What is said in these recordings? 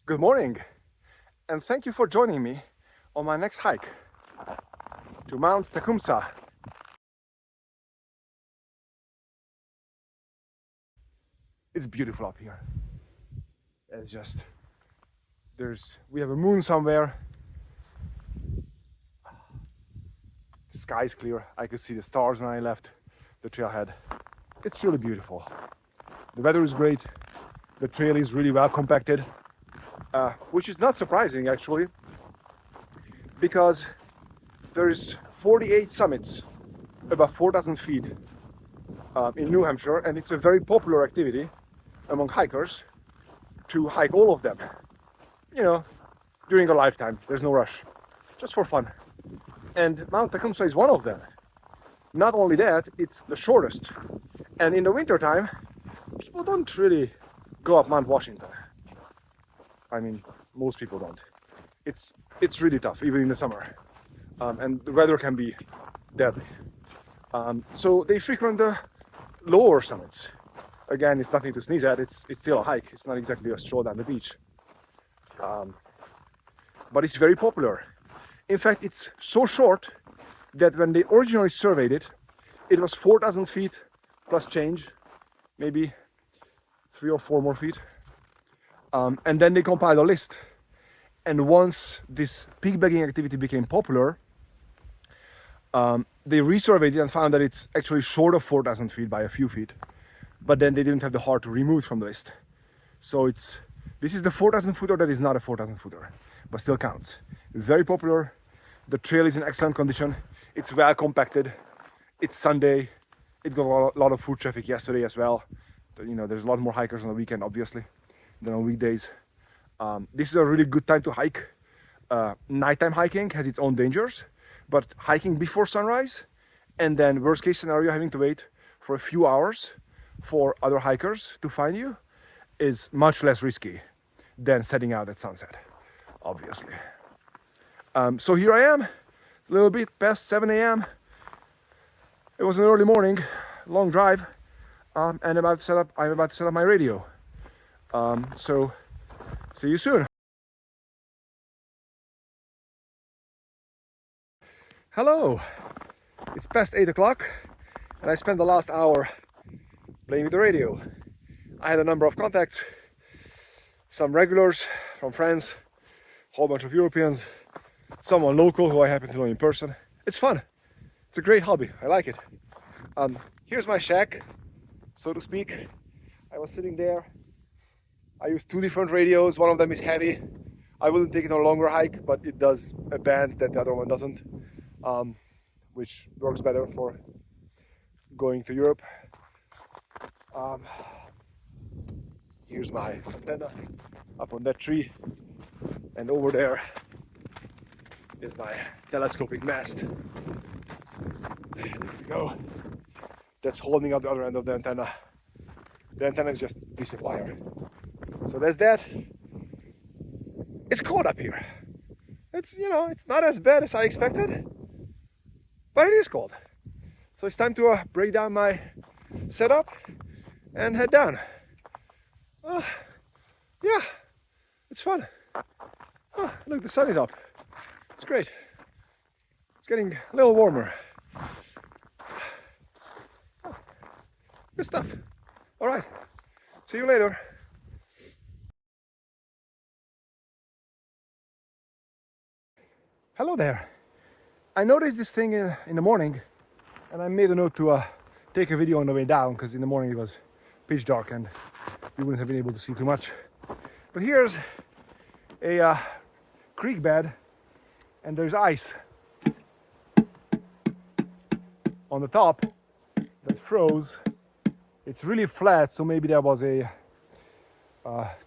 Good morning, and thank you for joining me on my next hike to Mount Tecumseh. It's beautiful up here. It's just, we have a moon somewhere. The sky is clear. I could see the stars when I left the trailhead. It's really beautiful. The weather is great. The trail is really well compacted, which is not surprising actually, because there's 48 summits above 4,000 feet in New Hampshire, and it's a very popular activity among hikers to hike all of them. You know, during a lifetime, there's no rush, just for fun. And Mount Tecumseh is one of them. Not only that, it's the shortest. And in the wintertime, people don't really go up Mount Washington. I mean, most people don't. It's really tough, even in the summer. And the weather can be deadly. So they frequent the lower summits. Again, it's nothing to sneeze at. It's still a hike. It's not exactly a stroll down the beach. But it's very popular. In fact, it's so short that when they originally surveyed it, it was 4,000 feet plus change, maybe 3 or 4 more feet. And then they compiled a list. And once this peak-bagging activity became popular, they resurveyed it and found that it's actually short of 4,000 feet by a few feet. But then they didn't have the heart to remove it from the list. So this is the 4,000 footer that is not a 4,000 footer, but still counts. Very popular. The trail is in excellent condition. It's well compacted. It's Sunday. It got a lot of foot traffic yesterday as well. You know, there's a lot more hikers on the weekend, obviously, than on weekdays. This is a really good time to hike. Nighttime hiking has its own dangers, but hiking before sunrise, and then worst case scenario, having to wait for a few hours for other hikers to find you, is much less risky than setting out at sunset, obviously. So here I am, a little bit past 7 a.m. It was an early morning, long drive, and I'm about to set up my radio. So see you soon. Hello, it's past 8 o'clock, and I spent the last hour playing with the radio. I had a number of contacts, some regulars from friends, a whole bunch of Europeans, someone local who I happen to know in person. It's fun. It's a great hobby. I like it. Here's my shack, so to speak. I was sitting there. I use 2 different radios. One of them is heavy. I wouldn't take it on a longer hike, but it does a band that the other one doesn't, which works better for going to Europe. Here's my antenna up on that tree, and over there is my telescopic mast. There we go. That's holding up the other end of the antenna. The antenna is just a piece of wire. So there's that. It's cold up here. It's not as bad as I expected, but it is cold. So it's time to break down my setup and head down. Yeah, it's fun. Look, the sun is up. It's great. It's getting a little warmer. Good stuff. All right, see you later. Hello there. I noticed this thing in the morning, and I made a note to take a video on the way down, because in the morning it was pitch dark and you wouldn't have been able to see too much. But here's a creek bed, and there's ice on the top that froze. It's really flat, so maybe there was a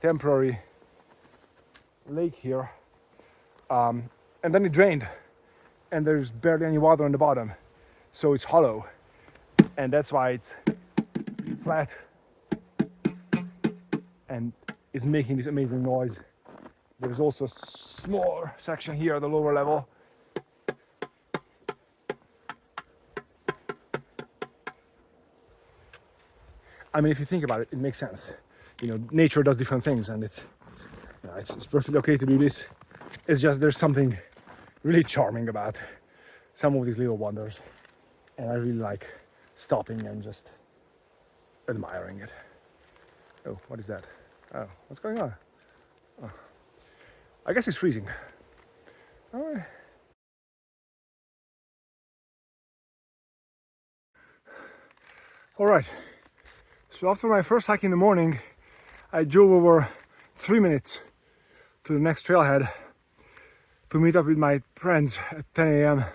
temporary lake here, and then it drained, and there's barely any water on the bottom, so it's hollow, and that's why it's flat and is making this amazing noise. There's also a small section here at the lower level. I mean, if you think about it, it makes sense. You know, nature does different things, and Yeah, it's perfectly okay to do this. It's just there's something really charming about some of these little wonders, and I really like stopping and just admiring it. Oh, what is that? Oh, what's going on? Oh, I guess it's freezing. All right. All right. So after my first hike in the morning, I drove over 3 minutes to the next trailhead to meet up with my friends at 10 a.m.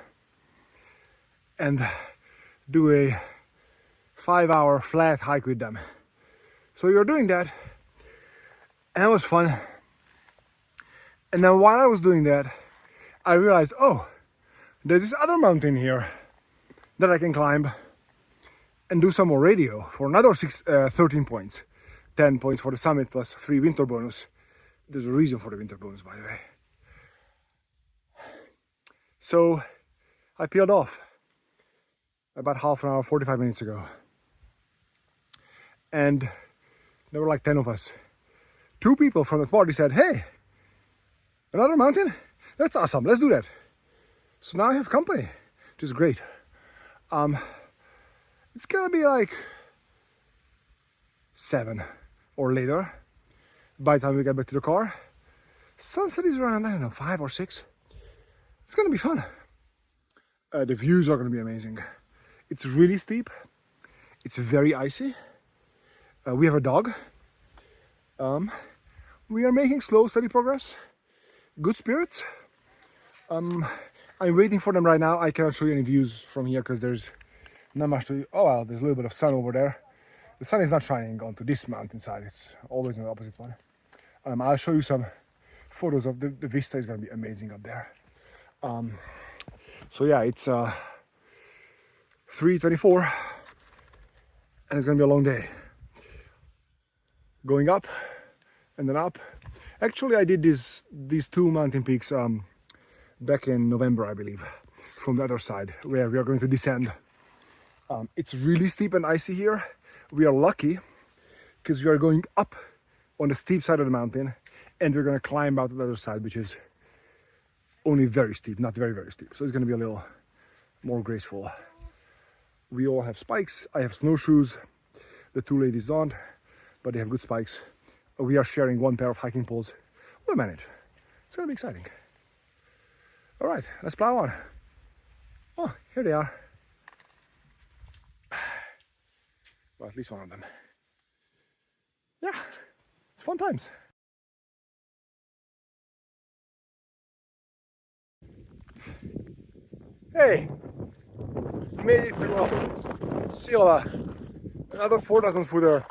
and do a 5-hour flat hike with them. So we were doing that, and it was fun. And then while I was doing that, I realized, oh, there's this other mountain here that I can climb and do some more radio for another 13 points. 10 points for the summit plus 3 winter bonus. There's a reason for the winter bonus, by the way. So I peeled off about half an hour, 45 minutes ago. And there were like 10 of us. 2 people from the party said, hey, another mountain? That's awesome, let's do that. So now I have company, which is great. It's gonna be like 7 or later by the time we get back to the car. Sunset is around, I don't know, 5 or 6. It's gonna be fun. The views are gonna be amazing. It's really steep. It's very icy. We have a dog. We are making slow, steady progress. Good spirits. I'm waiting for them right now. I cannot show you any views from here because there's not much to. Oh well, there's a little bit of sun over there. The sun is not shining onto this mountainside. It's always on the opposite one. I'll show you some photos of the vista. Is going to be amazing up there. So yeah, it's 3:24, and it's going to be a long day. Going up and then up. Actually, I did these 2 mountain peaks back in November, I believe, from the other side where we are going to descend. It's really steep and icy here. We are lucky because we are going up on the steep side of the mountain, and we're going to climb out to the other side, which is only very steep, not very, very steep. So it's going to be a little more graceful. We all have spikes. I have snowshoes. The 2 ladies don't, but they have good spikes. We are sharing 1 pair of hiking poles. We'll manage. It's going to be exciting. All right, let's plow on. Oh, here they are. Well, at least one of them. Yeah, it's fun times. Hey, made it to Osceola. Another 4,000 footer.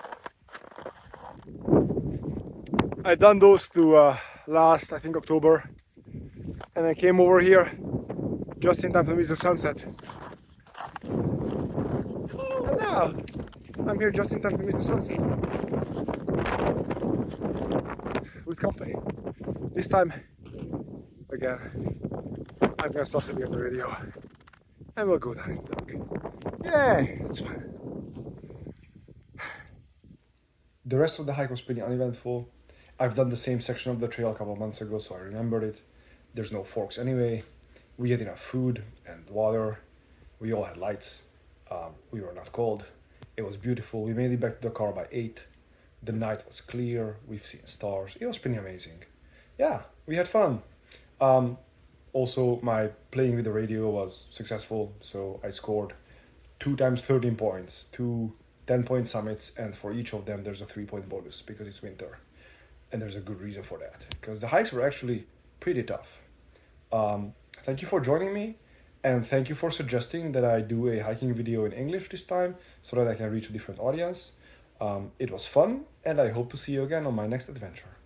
I done those to last, I think, October, and I came over here just in time to miss the sunset. And now I'm here just in time to miss the sunset with company. This time, again, I'm gonna start setting up the radio, and we'll go down in the dog. Yay, it's fun. The rest of the hike was pretty uneventful. I've done the same section of the trail a couple of months ago, so I remembered it. There's no forks anyway. We had enough food and water. We all had lights. We were not cold. It was beautiful. We made it back to the car by 8. The night was clear. We've seen stars. It was pretty amazing. Yeah, we had fun. Also, my playing with the radio was successful, so I scored 2 times 13 points, 2 10-point summits, and for each of them there's a 3-point bonus because it's winter. And there's a good reason for that, because the hikes were actually pretty tough. Thank you for joining me, and thank you for suggesting that I do a hiking video in English this time so that I can reach a different audience. It was fun, and I hope to see you again on my next adventure.